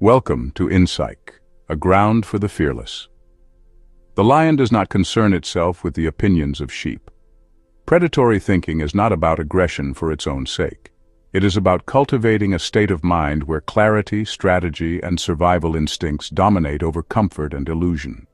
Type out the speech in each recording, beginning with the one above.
Welcome to Inpsych, a ground for the fearless. The lion does not concern itself with the opinions of sheep. Predatory thinking is not about aggression for its own sake. It is about cultivating a state of mind where clarity, strategy, and survival instincts dominate over comfort and illusion.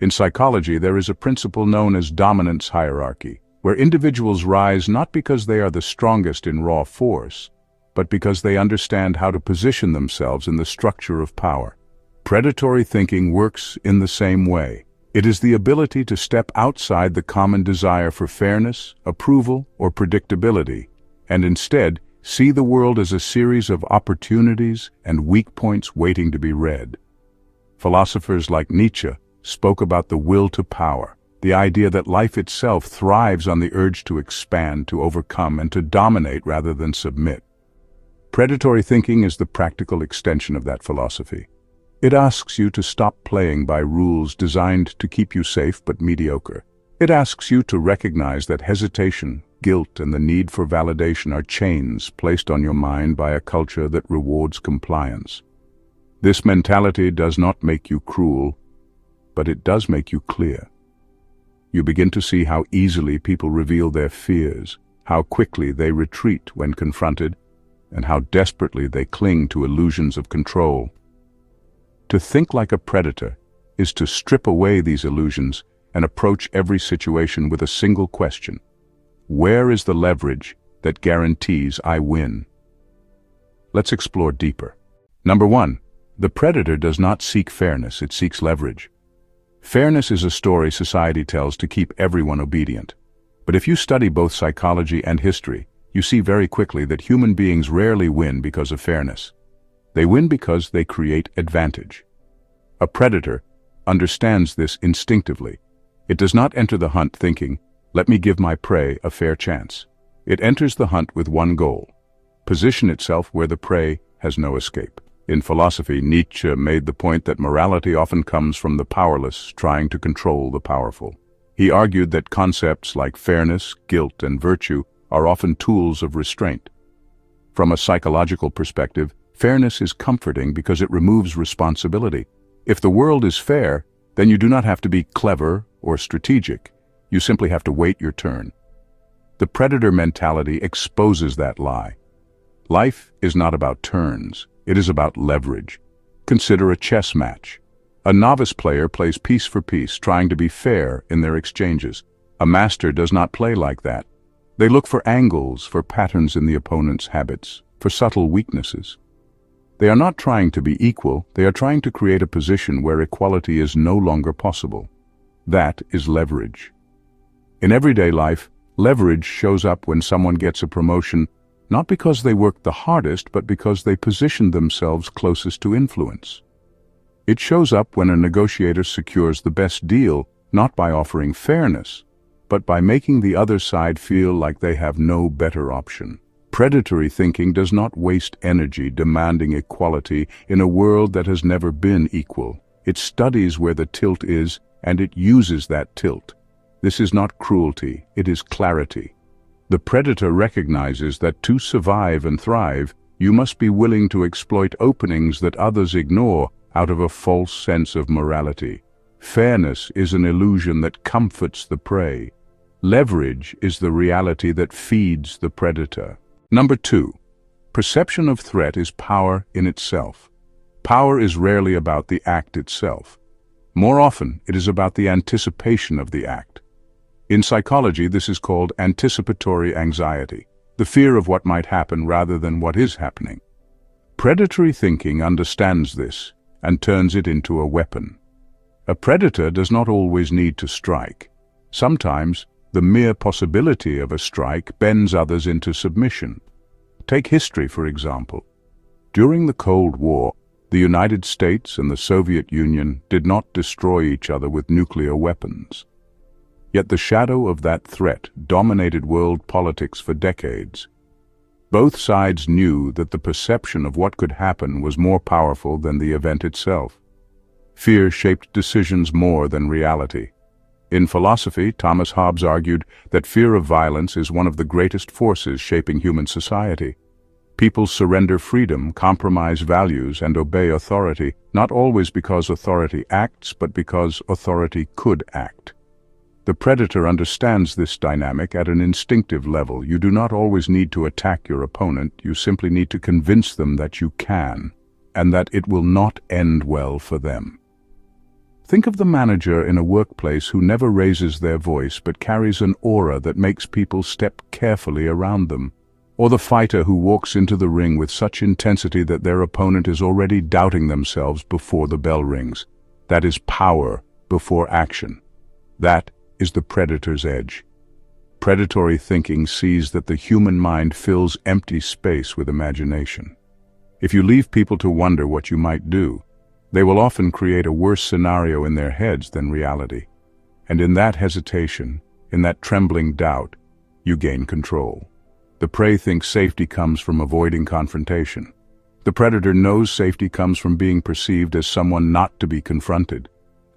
In psychology, there is a principle known as dominance hierarchy, where individuals rise not because they are the strongest in raw force, but because they understand how to position themselves in the structure of power. Predatory thinking works in the same way. It is the ability to step outside the common desire for fairness, approval, or predictability, and instead see the world as a series of opportunities and weak points waiting to be read. Philosophers like Nietzsche spoke about the will to power, the idea that life itself thrives on the urge to expand, to overcome, and to dominate rather than submit. Predatory thinking is the practical extension of that philosophy. It asks you to stop playing by rules designed to keep you safe but mediocre. It asks you to recognize that hesitation, guilt, and the need for validation are chains placed on your mind by a culture that rewards compliance. This mentality does not make you cruel, but it does make you clear. You begin to see how easily people reveal their fears, how quickly they retreat when confronted, and how desperately they cling to illusions of control. To think like a predator is to strip away these illusions and approach every situation with a single question. Where is the leverage that guarantees I win? Let's explore deeper. Number 1. The predator does not seek fairness, it seeks leverage. Fairness is a story society tells to keep everyone obedient. But if you study both psychology and history, you see very quickly that human beings rarely win because of fairness. They win because they create advantage. A predator understands this instinctively. It does not enter the hunt thinking, "Let me give my prey a fair chance." It enters the hunt with one goal: position itself where the prey has no escape. In philosophy, Nietzsche made the point that morality often comes from the powerless trying to control the powerful. He argued that concepts like fairness, guilt, and virtue are often tools of restraint. From a psychological perspective, fairness is comforting because it removes responsibility. If the world is fair, then you do not have to be clever or strategic. You simply have to wait your turn. The predator mentality exposes that lie. Life is not about turns. It is about leverage. Consider a chess match. A novice player plays piece for piece, trying to be fair in their exchanges. A master does not play like that. They look for angles, for patterns in the opponent's habits, for subtle weaknesses. They are not trying to be equal, they are trying to create a position where equality is no longer possible. That is leverage. In everyday life, leverage shows up when someone gets a promotion, not because they worked the hardest, but because they positioned themselves closest to influence. It shows up when a negotiator secures the best deal, not by offering fairness, but by making the other side feel like they have no better option. Predatory thinking does not waste energy demanding equality in a world that has never been equal. It studies where the tilt is, and it uses that tilt. This is not cruelty, it is clarity. The predator recognizes that to survive and thrive, you must be willing to exploit openings that others ignore out of a false sense of morality. Fairness is an illusion that comforts the prey. Leverage is the reality that feeds the predator. Number 2. Perception of threat is power in itself. Power is rarely about the act itself. More often, it is about the anticipation of the act. In psychology, this is called anticipatory anxiety, the fear of what might happen rather than what is happening. Predatory thinking understands this and turns it into a weapon. A predator does not always need to strike. Sometimes, the mere possibility of a strike bends others into submission. Take history, for example. During the Cold War, the United States and the Soviet Union did not destroy each other with nuclear weapons. Yet the shadow of that threat dominated world politics for decades. Both sides knew that the perception of what could happen was more powerful than the event itself. Fear shaped decisions more than reality. In philosophy, Thomas Hobbes argued that fear of violence is one of the greatest forces shaping human society. People surrender freedom, compromise values, and obey authority, not always because authority acts, but because authority could act. The predator understands this dynamic at an instinctive level. You do not always need to attack your opponent, you simply need to convince them that you can, and that it will not end well for them. Think of the manager in a workplace who never raises their voice but carries an aura that makes people step carefully around them. Or the fighter who walks into the ring with such intensity that their opponent is already doubting themselves before the bell rings. That is power before action. That is the predator's edge. Predatory thinking sees that the human mind fills empty space with imagination. If you leave people to wonder what you might do, they will often create a worse scenario in their heads than reality. And in that hesitation, in that trembling doubt, you gain control. The prey thinks safety comes from avoiding confrontation. The predator knows safety comes from being perceived as someone not to be confronted.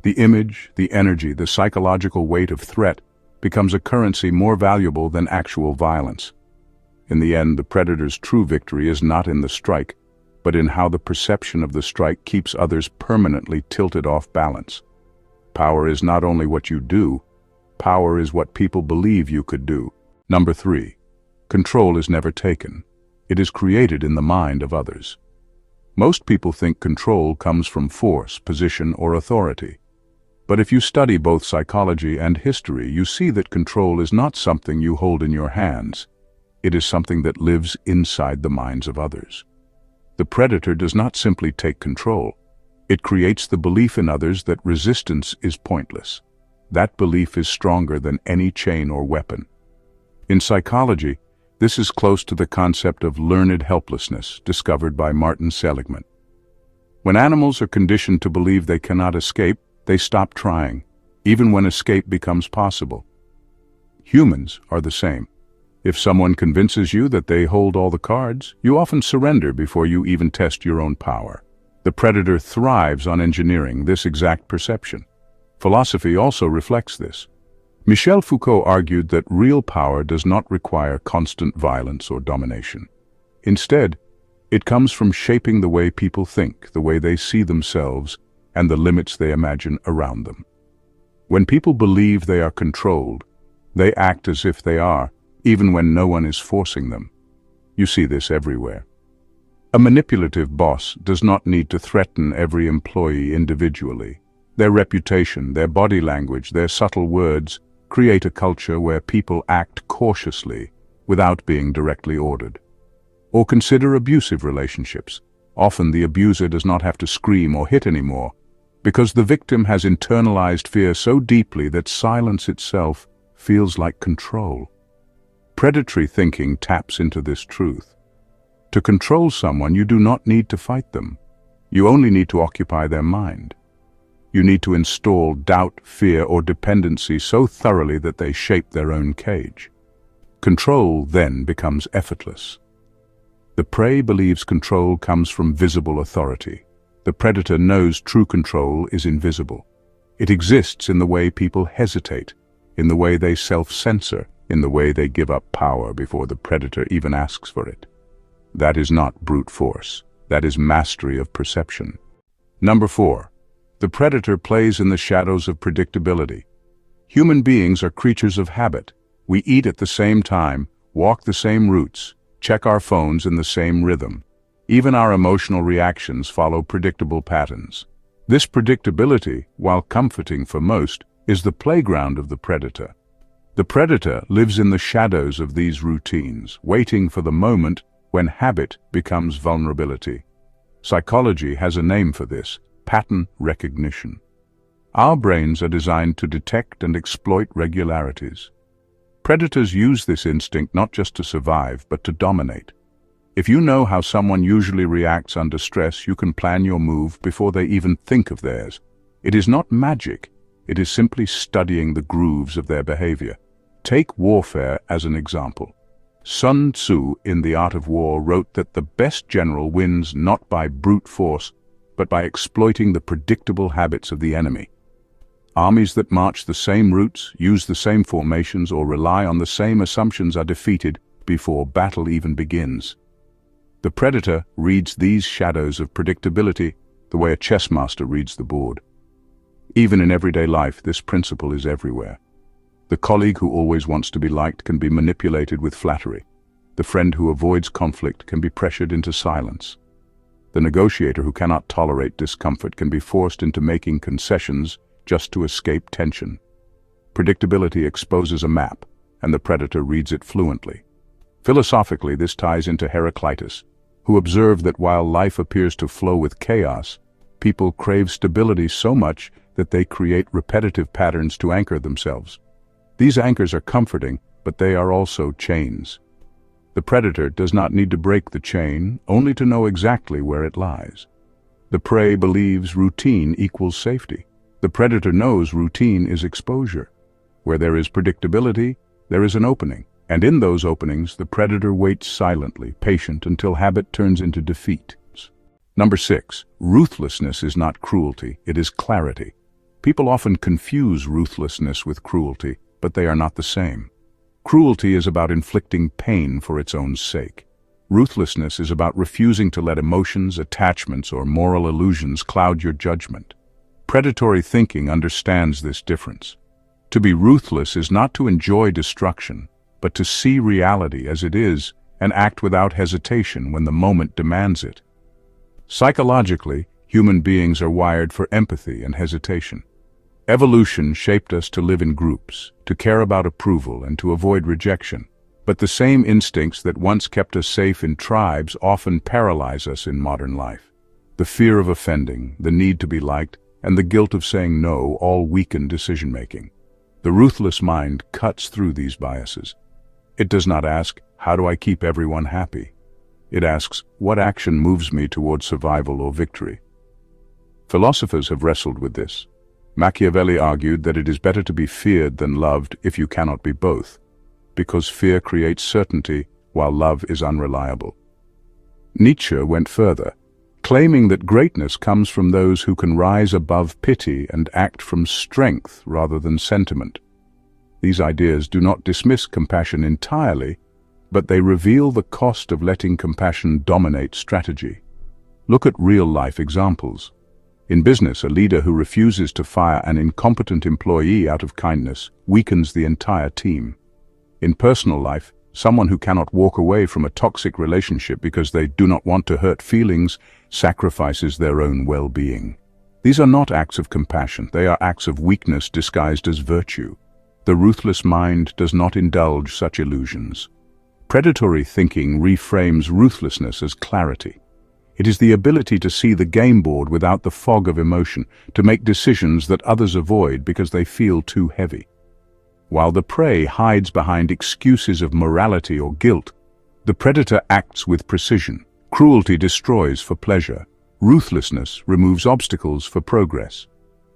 The image, the energy, the psychological weight of threat becomes a currency more valuable than actual violence. In the end, the predator's true victory is not in the strike, but in how the perception of the strike keeps others permanently tilted off balance. Power is not only what you do, power is what people believe you could do. Number 3. Control is never taken. It is created in the mind of others. Most people think control comes from force, position, or authority. But if you study both psychology and history, you see that control is not something you hold in your hands. It is something that lives inside the minds of others. The predator does not simply take control. It creates the belief in others that resistance is pointless. That belief is stronger than any chain or weapon. In psychology, this is close to the concept of learned helplessness, discovered by Martin Seligman. When animals are conditioned to believe they cannot escape, they stop trying, even when escape becomes possible. Humans are the same. If someone convinces you that they hold all the cards, you often surrender before you even test your own power. The predator thrives on engineering this exact perception. Philosophy also reflects this. Michel Foucault argued that real power does not require constant violence or domination. Instead, it comes from shaping the way people think, the way they see themselves, and the limits they imagine around them. When people believe they are controlled, they act as if they are, even when no one is forcing them. You see this everywhere. A manipulative boss does not need to threaten every employee individually. Their reputation, their body language, their subtle words create a culture where people act cautiously without being directly ordered. Or consider abusive relationships. Often the abuser does not have to scream or hit anymore, because the victim has internalized fear so deeply that silence itself feels like control. Predatory thinking taps into this truth. To control someone, you do not need to fight them. You only need to occupy their mind. You need to install doubt, fear, or dependency so thoroughly that they shape their own cage. Control then becomes effortless. The prey believes control comes from visible authority. The predator knows true control is invisible. It exists in the way people hesitate, in the way they self-censor, in the way they give up power before the predator even asks for it. That is not brute force. That is mastery of perception. Number 4. The predator plays in the shadows of predictability. Human beings are creatures of habit. We eat at the same time, walk the same routes, check our phones in the same rhythm. Even our emotional reactions follow predictable patterns. This predictability, while comforting for most, is the playground of the predator. The predator lives in the shadows of these routines, waiting for the moment when habit becomes vulnerability. Psychology has a name for this: pattern recognition. Our brains are designed to detect and exploit regularities. Predators use this instinct not just to survive, but to dominate. If you know how someone usually reacts under stress, you can plan your move before they even think of theirs. It is not magic. It is simply studying the grooves of their behavior. Take warfare as an example. Sun Tzu in The Art of War wrote that the best general wins not by brute force, but by exploiting the predictable habits of the enemy. Armies that march the same routes, use the same formations, or rely on the same assumptions are defeated before battle even begins. The predator reads these shadows of predictability the way a chess master reads the board. Even in everyday life, this principle is everywhere. The colleague who always wants to be liked can be manipulated with flattery. The friend who avoids conflict can be pressured into silence. The negotiator who cannot tolerate discomfort can be forced into making concessions just to escape tension. Predictability exposes a map, and the predator reads it fluently. Philosophically, this ties into Heraclitus, who observed that while life appears to flow with chaos, people crave stability so much that they create repetitive patterns to anchor themselves. These anchors are comforting, but they are also chains. The predator does not need to break the chain, only to know exactly where it lies. The prey believes routine equals safety. The predator knows routine is exposure. Where there is predictability, there is an opening, and in those openings, the predator waits silently, patient, until habit turns into defeat. Number 6. Ruthlessness is not cruelty, it is clarity. People often confuse ruthlessness with cruelty, but they are not the same. Cruelty is about inflicting pain for its own sake. Ruthlessness is about refusing to let emotions, attachments, or moral illusions cloud your judgment. Predatory thinking understands this difference. To be ruthless is not to enjoy destruction, but to see reality as it is and act without hesitation when the moment demands it. Psychologically, human beings are wired for empathy and hesitation. Evolution shaped us to live in groups, to care about approval, and to avoid rejection. But the same instincts that once kept us safe in tribes often paralyze us in modern life. The fear of offending, the need to be liked, and the guilt of saying no all weaken decision-making. The ruthless mind cuts through these biases. It does not ask, how do I keep everyone happy? It asks, what action moves me toward survival or victory? Philosophers have wrestled with this. Machiavelli argued that it is better to be feared than loved if you cannot be both, because fear creates certainty while love is unreliable. Nietzsche went further, claiming that greatness comes from those who can rise above pity and act from strength rather than sentiment. These ideas do not dismiss compassion entirely, but they reveal the cost of letting compassion dominate strategy. Look at real-life examples. In business, a leader who refuses to fire an incompetent employee out of kindness weakens the entire team. In personal life, someone who cannot walk away from a toxic relationship because they do not want to hurt feelings sacrifices their own well-being. These are not acts of compassion, they are acts of weakness disguised as virtue. The ruthless mind does not indulge such illusions. Predatory thinking reframes ruthlessness as clarity. It is the ability to see the game board without the fog of emotion, to make decisions that others avoid because they feel too heavy. While the prey hides behind excuses of morality or guilt, the predator acts with precision. Cruelty destroys for pleasure. Ruthlessness removes obstacles for progress.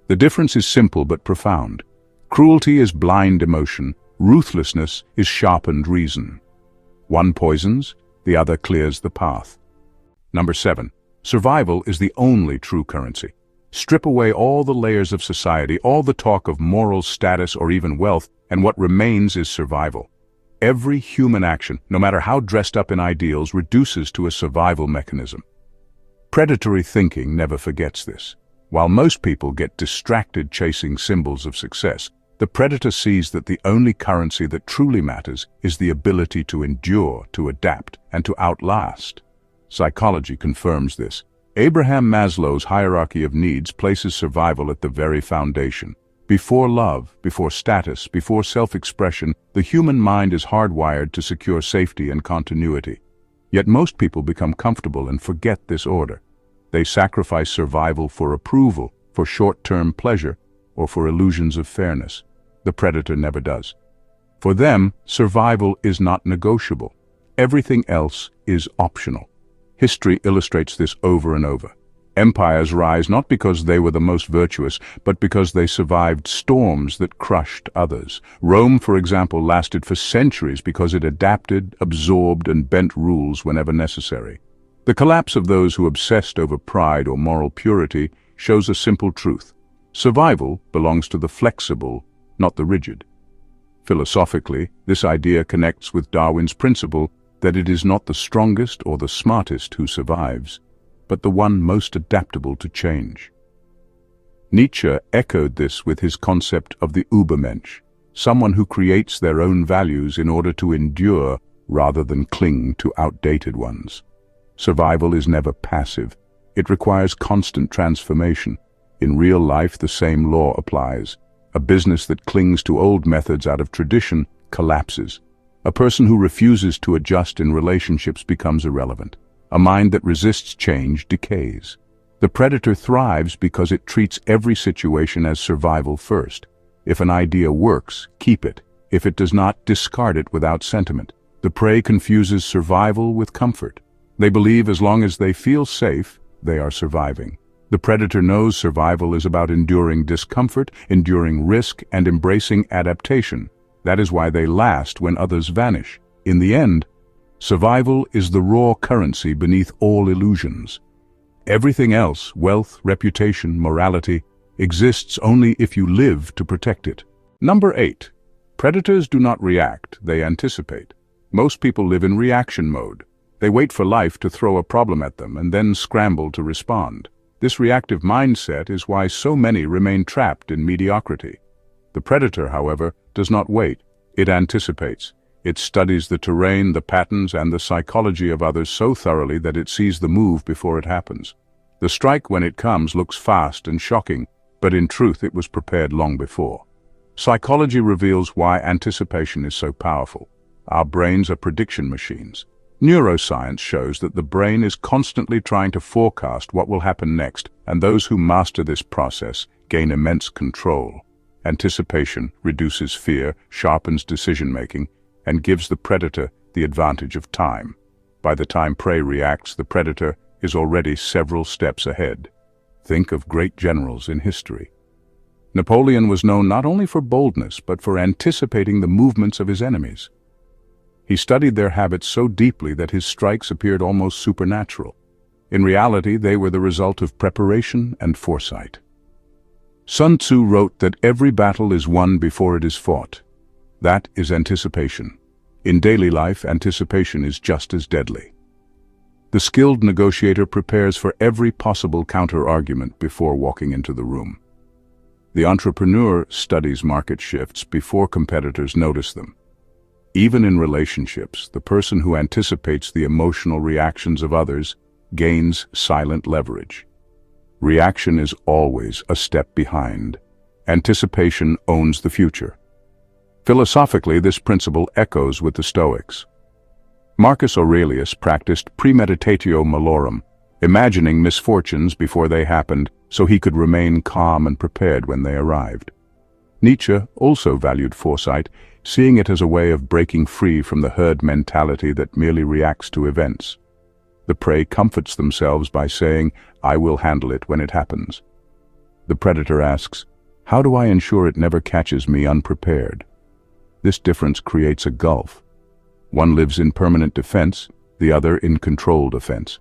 The difference is simple but profound. Cruelty is blind emotion. Ruthlessness is sharpened reason. One poisons, the other clears the path. Number 7. Survival is the only true currency. Strip away all the layers of society, all the talk of moral status or even wealth, and what remains is survival. Every human action, no matter how dressed up in ideals, reduces to a survival mechanism. Predatory thinking never forgets this. While most people get distracted chasing symbols of success, the predator sees that the only currency that truly matters is the ability to endure, to adapt, and to outlast. Psychology confirms this. Abraham Maslow's hierarchy of needs places survival at the very foundation. Before love, before status, before self-expression, the human mind is hardwired to secure safety and continuity. Yet most people become comfortable and forget this order. They sacrifice survival for approval, for short-term pleasure, or for illusions of fairness. The predator never does. For them, survival is not negotiable. Everything else is optional. History illustrates this over and over. Empires rise not because they were the most virtuous, but because they survived storms that crushed others. Rome, for example, lasted for centuries because it adapted, absorbed, and bent rules whenever necessary. The collapse of those who obsessed over pride or moral purity shows a simple truth. Survival belongs to the flexible, not the rigid. Philosophically, this idea connects with Darwin's principle that it is not the strongest or the smartest who survives, but the one most adaptable to change. Nietzsche echoed this with his concept of the Übermensch, someone who creates their own values in order to endure rather than cling to outdated ones. Survival is never passive. It requires constant transformation. In real life, the same law applies. A business that clings to old methods out of tradition collapses. A person who refuses to adjust in relationships becomes irrelevant. A mind that resists change decays. The predator thrives because it treats every situation as survival first. If an idea works, keep it. If it does not, discard it without sentiment. The prey confuses survival with comfort. They believe as long as they feel safe, they are surviving. The predator knows survival is about enduring discomfort, enduring risk, and embracing adaptation. That is why they last when others vanish. In the end, survival is the raw currency beneath all illusions. Everything else, wealth, reputation, morality, exists only if you live to protect it. Number 8. Predators do not react, they anticipate. Most people live in reaction mode. They wait for life to throw a problem at them and then scramble to respond. This reactive mindset is why so many remain trapped in mediocrity. The predator, however, does not wait. It anticipates. It studies the terrain, the patterns, and the psychology of others so thoroughly that it sees the move before it happens. The strike, when it comes, looks fast and shocking, but in truth it was prepared long before. Psychology reveals why anticipation is so powerful. Our brains are prediction machines. Neuroscience shows that the brain is constantly trying to forecast what will happen next, and those who master this process gain immense control. Anticipation reduces fear, sharpens decision-making, and gives the predator the advantage of time. By the time prey reacts, the predator is already several steps ahead. Think of great generals in history. Napoleon was known not only for boldness, but for anticipating the movements of his enemies. He studied their habits so deeply that his strikes appeared almost supernatural. In reality, they were the result of preparation and foresight. Sun Tzu wrote that every battle is won before it is fought. That is anticipation. In daily life, anticipation is just as deadly. The skilled negotiator prepares for every possible counter-argument before walking into the room. The entrepreneur studies market shifts before competitors notice them. Even in relationships, the person who anticipates the emotional reactions of others gains silent leverage. Reaction is always a step behind. Anticipation owns the future. Philosophically, this principle echoes with the Stoics. Marcus Aurelius practiced premeditatio malorum, imagining misfortunes before they happened so he could remain calm and prepared when they arrived. Nietzsche also valued foresight, seeing it as a way of breaking free from the herd mentality that merely reacts to events. The prey comforts themselves by saying, "I will handle it when it happens." The predator asks, "How do I ensure it never catches me unprepared?" This difference creates a gulf. One lives in permanent defense, the other in controlled offense.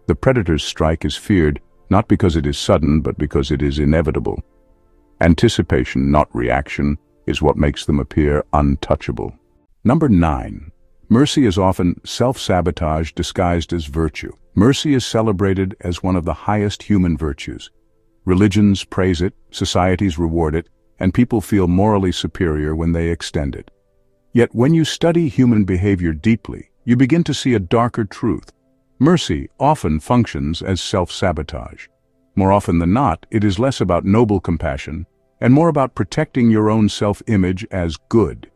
The predator's strike is feared, not because it is sudden, but because it is inevitable. Anticipation, not reaction, is what makes them appear untouchable. Number 9. Mercy is often self-sabotage disguised as virtue. Mercy is celebrated as one of the highest human virtues. Religions praise it, societies reward it, and people feel morally superior when they extend it. Yet when you study human behavior deeply, you begin to see a darker truth. Mercy often functions as self-sabotage. More often than not, it is less about noble compassion and more about protecting your own self-image as good.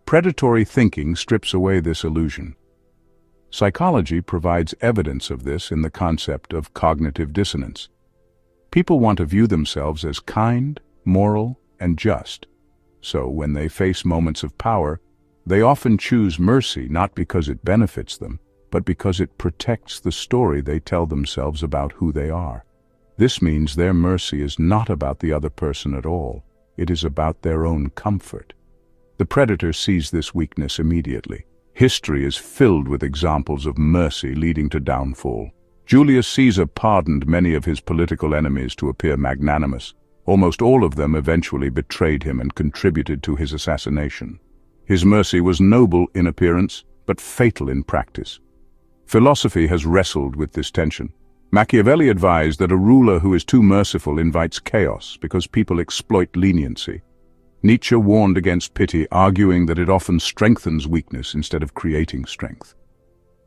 Predatory thinking strips away this illusion. Psychology provides evidence of this in the concept of cognitive dissonance. People want to view themselves as kind, moral, and just. So when they face moments of power, they often choose mercy not because it benefits them, but because it protects the story they tell themselves about who they are. This means their mercy is not about the other person at all. It is about their own comfort. The predator sees this weakness immediately. History is filled with examples of mercy leading to downfall. Julius Caesar pardoned many of his political enemies to appear magnanimous. Almost all of them eventually betrayed him and contributed to his assassination. His mercy was noble in appearance, but fatal in practice. Philosophy has wrestled with this tension. Machiavelli advised that a ruler who is too merciful invites chaos because people exploit leniency. Nietzsche warned against pity, arguing that it often strengthens weakness instead of creating strength.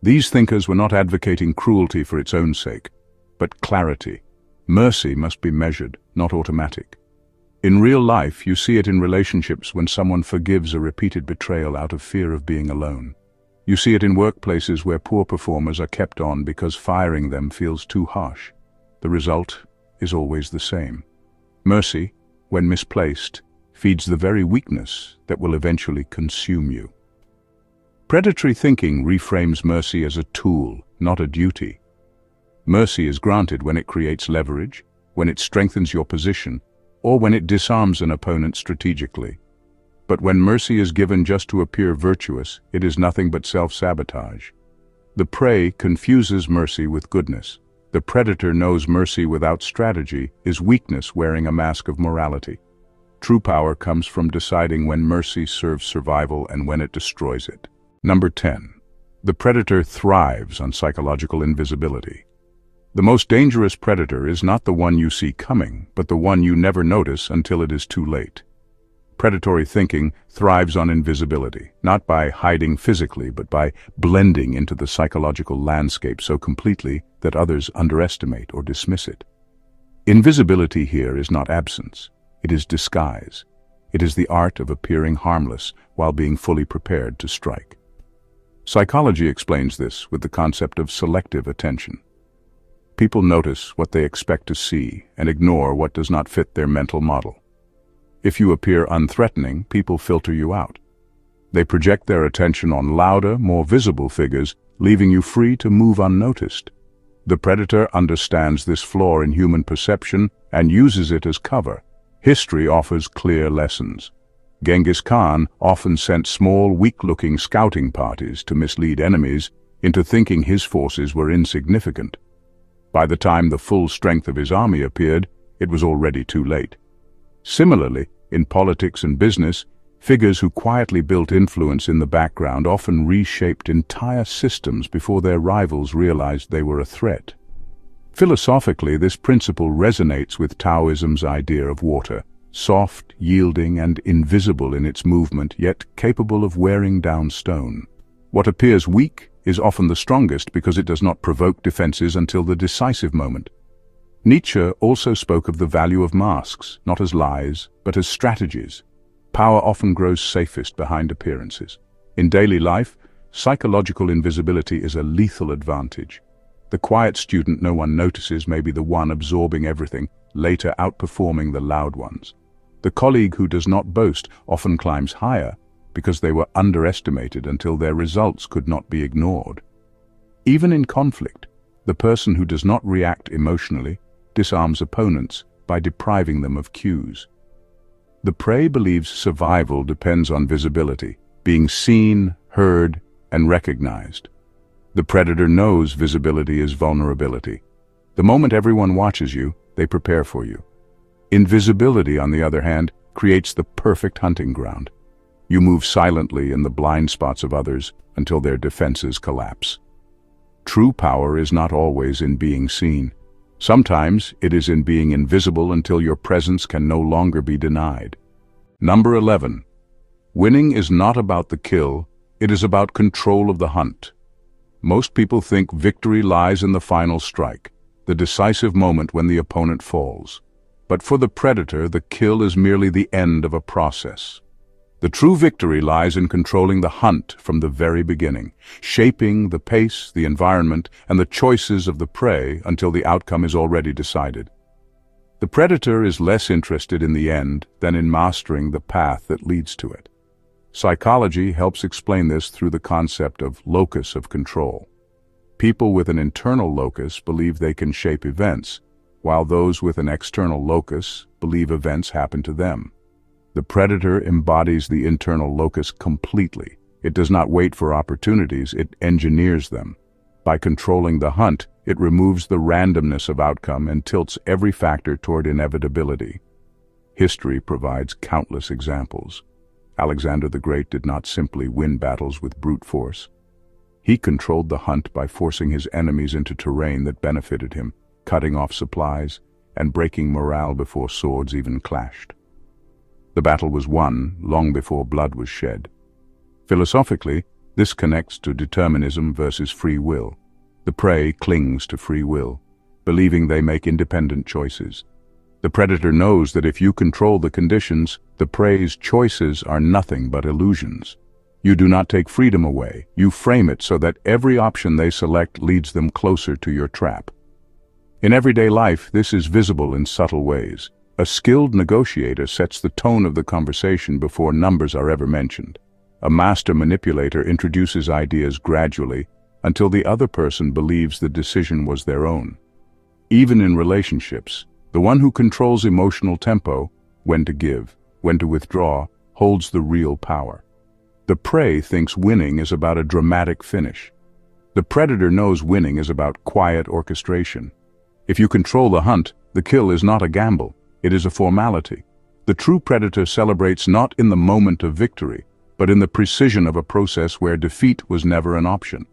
These thinkers were not advocating cruelty for its own sake, but clarity. Mercy must be measured, not automatic. In real life, you see it in relationships when someone forgives a repeated betrayal out of fear of being alone. You see it in workplaces where poor performers are kept on because firing them feels too harsh. The result is always the same. Mercy, when misplaced, feeds the very weakness that will eventually consume you. Predatory thinking reframes mercy as a tool, not a duty. Mercy is granted when it creates leverage, when it strengthens your position, or when it disarms an opponent strategically. But when mercy is given just to appear virtuous, it is nothing but self-sabotage. The prey confuses mercy with goodness. The predator knows mercy without strategy is weakness wearing a mask of morality. True power comes from deciding when mercy serves survival and when it destroys it. Number 10. The predator thrives on psychological invisibility. The most dangerous predator is not the one you see coming, but the one you never notice until it is too late. Predatory thinking thrives on invisibility, not by hiding physically, but by blending into the psychological landscape so completely that others underestimate or dismiss it. Invisibility here is not absence, it is disguise. It is the art of appearing harmless while being fully prepared to strike. Psychology explains this with the concept of selective attention. People notice what they expect to see and ignore what does not fit their mental model. If you appear unthreatening, people filter you out. They project their attention on louder, more visible figures, leaving you free to move unnoticed. The predator understands this flaw in human perception and uses it as cover. History offers clear lessons. Genghis Khan often sent small, weak-looking scouting parties to mislead enemies into thinking his forces were insignificant. By the time the full strength of his army appeared, it was already too late. Similarly, in politics and business, figures who quietly built influence in the background often reshaped entire systems before their rivals realized they were a threat. Philosophically, this principle resonates with Taoism's idea of water, soft, yielding, and invisible in its movement, yet capable of wearing down stone. What appears weak is often the strongest because it does not provoke defenses until the decisive moment. Nietzsche also spoke of the value of masks, not as lies, but as strategies. Power often grows safest behind appearances. In daily life, psychological invisibility is a lethal advantage. The quiet student no one notices may be the one absorbing everything, later outperforming the loud ones. The colleague who does not boast often climbs higher because they were underestimated until their results could not be ignored. Even in conflict, the person who does not react emotionally disarms opponents by depriving them of cues. The prey believes survival depends on visibility, being seen, heard, and recognized. The predator knows visibility is vulnerability. The moment everyone watches you, they prepare for you. Invisibility, on the other hand, creates the perfect hunting ground. You move silently in the blind spots of others until their defenses collapse. True power is not always in being seen. Sometimes it is in being invisible until your presence can no longer be denied. Number 11. Winning is not about the kill, it is about control of the hunt. Most people think victory lies in the final strike, the decisive moment when the opponent falls. But for the predator, the kill is merely the end of a process. The true victory lies in controlling the hunt from the very beginning, shaping the pace, the environment, and the choices of the prey until the outcome is already decided. The predator is less interested in the end than in mastering the path that leads to it. Psychology helps explain this through the concept of locus of control. People with an internal locus believe they can shape events, while those with an external locus believe events happen to them. The predator embodies the internal locus completely. It does not wait for opportunities, it engineers them. By controlling the hunt, it removes the randomness of outcome and tilts every factor toward inevitability. History provides countless examples. Alexander the Great did not simply win battles with brute force. He controlled the hunt by forcing his enemies into terrain that benefited him, cutting off supplies, and breaking morale before swords even clashed. The battle was won long before blood was shed. Philosophically, this connects to determinism versus free will. The prey clings to free will, believing they make independent choices. The predator knows that if you control the conditions, the prey's choices are nothing but illusions. You do not take freedom away, you frame it so that every option they select leads them closer to your trap. In everyday life, this is visible in subtle ways. A skilled negotiator sets the tone of the conversation before numbers are ever mentioned. A master manipulator introduces ideas gradually until the other person believes the decision was their own. Even in relationships, the one who controls emotional tempo, when to give, when to withdraw, holds the real power. The prey thinks winning is about a dramatic finish. The predator knows winning is about quiet orchestration. If you control the hunt, the kill is not a gamble, it is a formality. The true predator celebrates not in the moment of victory, but in the precision of a process where defeat was never an option.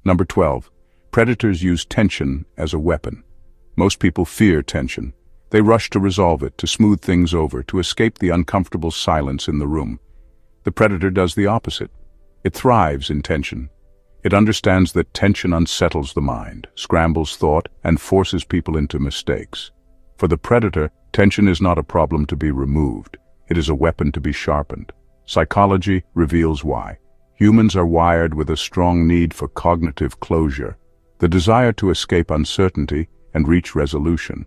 Number 12. Predators use tension as a weapon. Most people fear tension. They rush to resolve it, to smooth things over, to escape the uncomfortable silence in the room. The predator does the opposite. It thrives in tension. It understands that tension unsettles the mind, scrambles thought, and forces people into mistakes. For the predator, tension is not a problem to be removed. It is a weapon to be sharpened. Psychology reveals why. Humans are wired with a strong need for cognitive closure, the desire to escape uncertainty and reach resolution.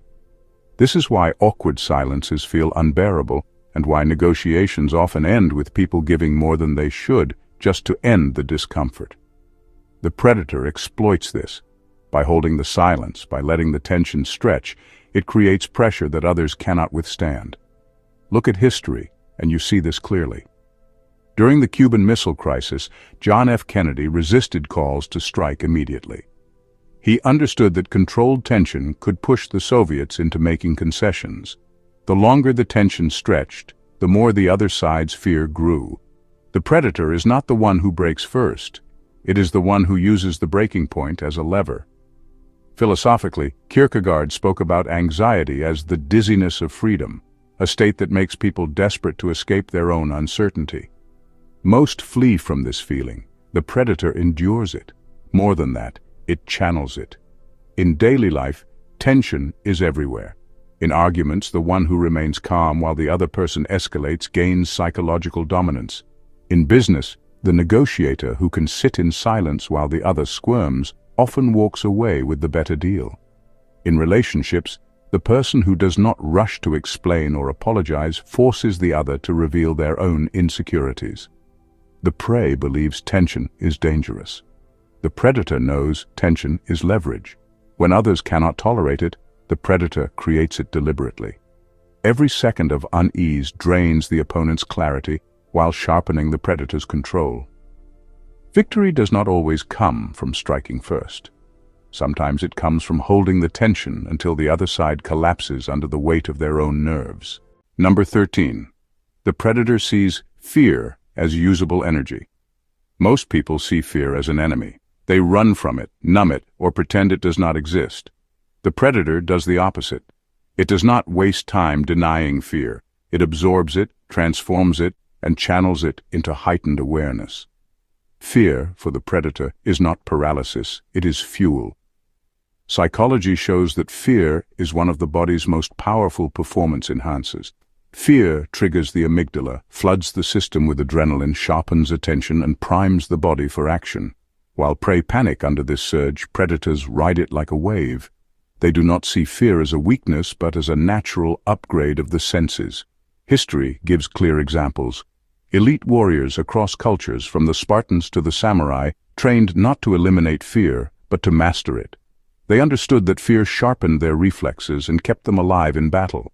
This is why awkward silences feel unbearable, and why negotiations often end with people giving more than they should just to end the discomfort. The predator exploits this. By holding the silence, by letting the tension stretch, it creates pressure that others cannot withstand. Look at history, and you see this clearly. During the Cuban Missile Crisis, John F. Kennedy resisted calls to strike immediately. He understood that controlled tension could push the Soviets into making concessions. The longer the tension stretched, the more the other side's fear grew. The predator is not the one who breaks first. It is the one who uses the breaking point as a lever. Philosophically, Kierkegaard spoke about anxiety as the dizziness of freedom, a state that makes people desperate to escape their own uncertainty. Most flee from this feeling. The predator endures it. More than that, it channels it. In daily life, tension is everywhere. In arguments, the one who remains calm while the other person escalates gains psychological dominance. In business, the negotiator who can sit in silence while the other squirms often walks away with the better deal. In relationships, the person who does not rush to explain or apologize forces the other to reveal their own insecurities. The prey believes tension is dangerous. The predator knows tension is leverage. When others cannot tolerate it, the predator creates it deliberately. Every second of unease drains the opponent's clarity while sharpening the predator's control. Victory does not always come from striking first. Sometimes it comes from holding the tension until the other side collapses under the weight of their own nerves. Number 13. The predator sees fear as usable energy. Most people see fear as an enemy. They run from it, numb it, or pretend it does not exist. The predator does the opposite. It does not waste time denying fear. It absorbs it, transforms it, and channels it into heightened awareness. Fear, for the predator, is not paralysis, it is fuel. Psychology shows that fear is one of the body's most powerful performance enhancers. Fear triggers the amygdala, floods the system with adrenaline, sharpens attention, and primes the body for action. While prey panic under this surge, predators ride it like a wave. They do not see fear as a weakness, but as a natural upgrade of the senses. History gives clear examples. Elite warriors across cultures, from the Spartans to the samurai, trained not to eliminate fear, but to master it. They understood that fear sharpened their reflexes and kept them alive in battle.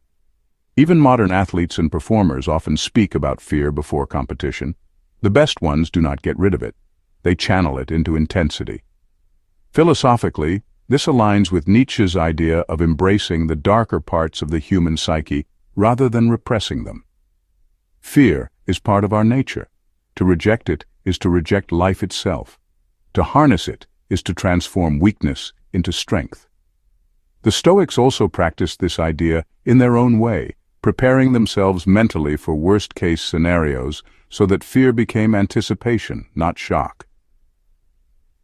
Even modern athletes and performers often speak about fear before competition. The best ones do not get rid of it. They channel it into intensity. Philosophically, this aligns with Nietzsche's idea of embracing the darker parts of the human psyche rather than repressing them. Fear is part of our nature. To reject it is to reject life itself. To harness it is to transform weakness into strength. The Stoics also practiced this idea in their own way, preparing themselves mentally for worst-case scenarios so that fear became anticipation, not shock.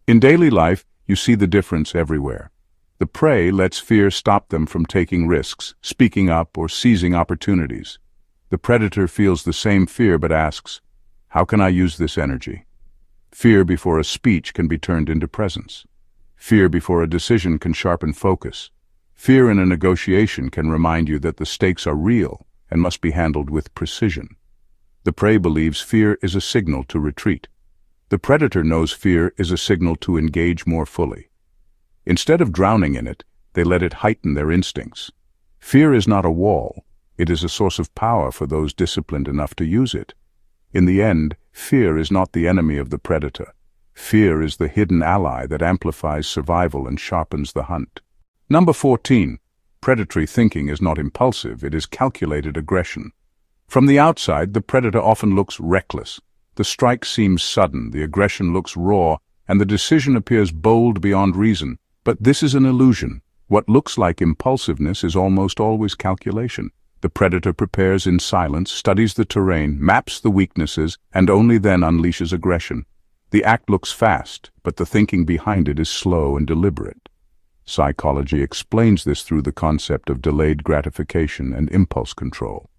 In daily life, you see the difference everywhere. The prey lets fear stop them from taking risks, speaking up, or seizing opportunities. The predator feels the same fear but asks, "How can I use this energy?" Fear before a speech can be turned into presence. Fear before a decision can sharpen focus. Fear in a negotiation can remind you that the stakes are real and must be handled with precision. The prey believes fear is a signal to retreat. The predator knows fear is a signal to engage more fully. Instead of drowning in it, they let it heighten their instincts. Fear is not a wall. It is a source of power for those disciplined enough to use it. In the end, fear is not the enemy of the predator. Fear is the hidden ally that amplifies survival and sharpens the hunt. Number 14. Predatory thinking is not impulsive, it is calculated aggression. From the outside, the predator often looks reckless. The strike seems sudden, the aggression looks raw, and the decision appears bold beyond reason. But this is an illusion. What looks like impulsiveness is almost always calculation. The predator prepares in silence, studies the terrain, maps the weaknesses, and only then unleashes aggression. The act looks fast, but the thinking behind it is slow and deliberate. Psychology explains this through the concept of delayed gratification and impulse control.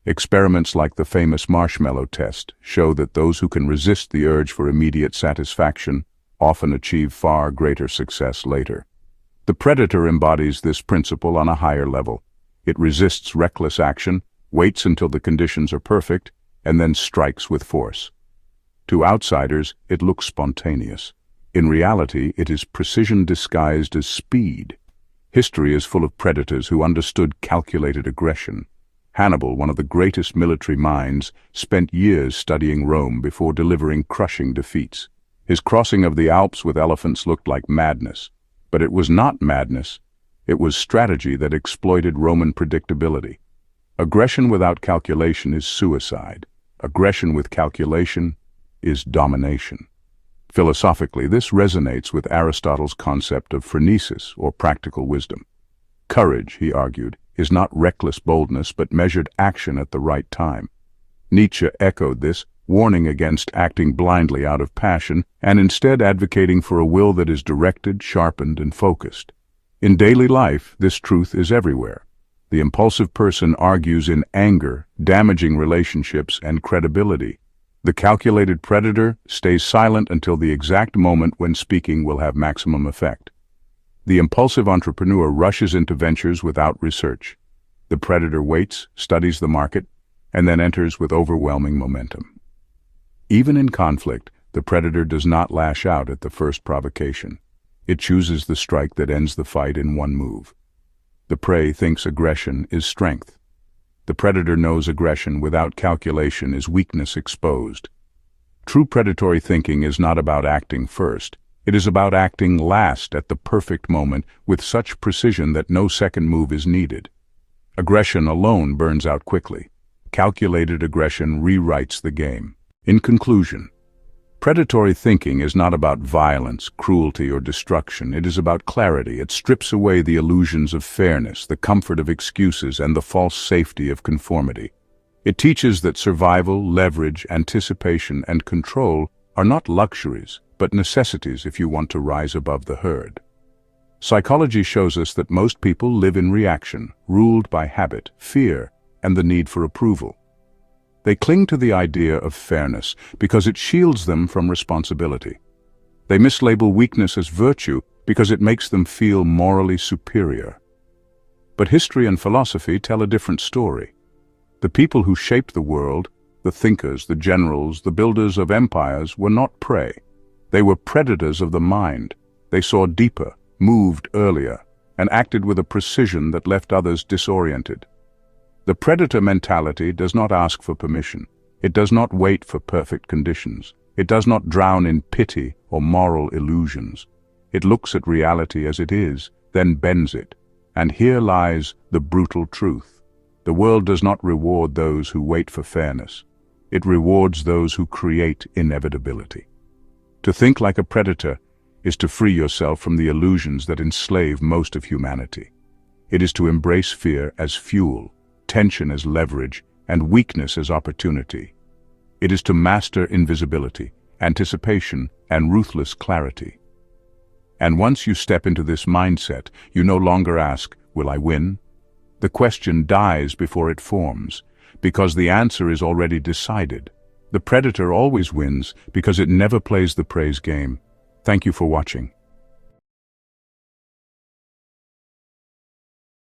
Experiments like the famous marshmallow test show that those who can resist the urge for immediate satisfaction often achieve far greater success later. The predator embodies this principle on a higher level. It resists reckless action, waits until the conditions are perfect, and then strikes with force. To outsiders, it looks spontaneous. In reality, it is precision disguised as speed. History is full of predators who understood calculated aggression. Hannibal, one of the greatest military minds, spent years studying Rome before delivering crushing defeats. His crossing of the Alps with elephants looked like madness. But it was not madness. It was strategy that exploited Roman predictability. Aggression without calculation is suicide. Aggression with calculation is domination. Philosophically, this resonates with Aristotle's concept of phronesis, or practical wisdom. Courage, he argued, is not reckless boldness but measured action at the right time. Nietzsche echoed this, warning against acting blindly out of passion and instead advocating for a will that is directed, sharpened, and focused. In daily life, this truth is everywhere. The impulsive person argues in anger, damaging relationships and credibility. The calculated predator stays silent until the exact moment when speaking will have maximum effect. The impulsive entrepreneur rushes into ventures without research. The predator waits, studies the market, and then enters with overwhelming momentum. Even in conflict, the predator does not lash out at the first provocation. It chooses the strike that ends the fight in one move. The prey thinks aggression is strength. The predator knows aggression without calculation is weakness exposed. True predatory thinking is not about acting first. It is about acting last at the perfect moment with such precision that no second move is needed. Aggression alone burns out quickly. Calculated aggression rewrites the game. In conclusion, predatory thinking is not about violence, cruelty, or destruction. It is about clarity. It strips away the illusions of fairness, the comfort of excuses, and the false safety of conformity. It teaches that survival, leverage, anticipation, and control are not luxuries, but necessities if you want to rise above the herd. Psychology shows us that most people live in reaction, ruled by habit, fear, and the need for approval. They cling to the idea of fairness because it shields them from responsibility. They mislabel weakness as virtue because it makes them feel morally superior. But history and philosophy tell a different story. The people who shaped the world, the thinkers, the generals, the builders of empires, were not prey. They were predators of the mind. They saw deeper, moved earlier, and acted with a precision that left others disoriented. The predator mentality does not ask for permission. It does not wait for perfect conditions. It does not drown in pity or moral illusions. It looks at reality as it is, then bends it. And here lies the brutal truth. The world does not reward those who wait for fairness. It rewards those who create inevitability. To think like a predator is to free yourself from the illusions that enslave most of humanity. It is to embrace fear as fuel, tension as leverage, and weakness as opportunity. It is to master invisibility, anticipation, and ruthless clarity. And once you step into this mindset, you no longer ask, "Will I win?" The question dies before it forms, because the answer is already decided. The predator always wins because it never plays the praise game. Thank you for watching.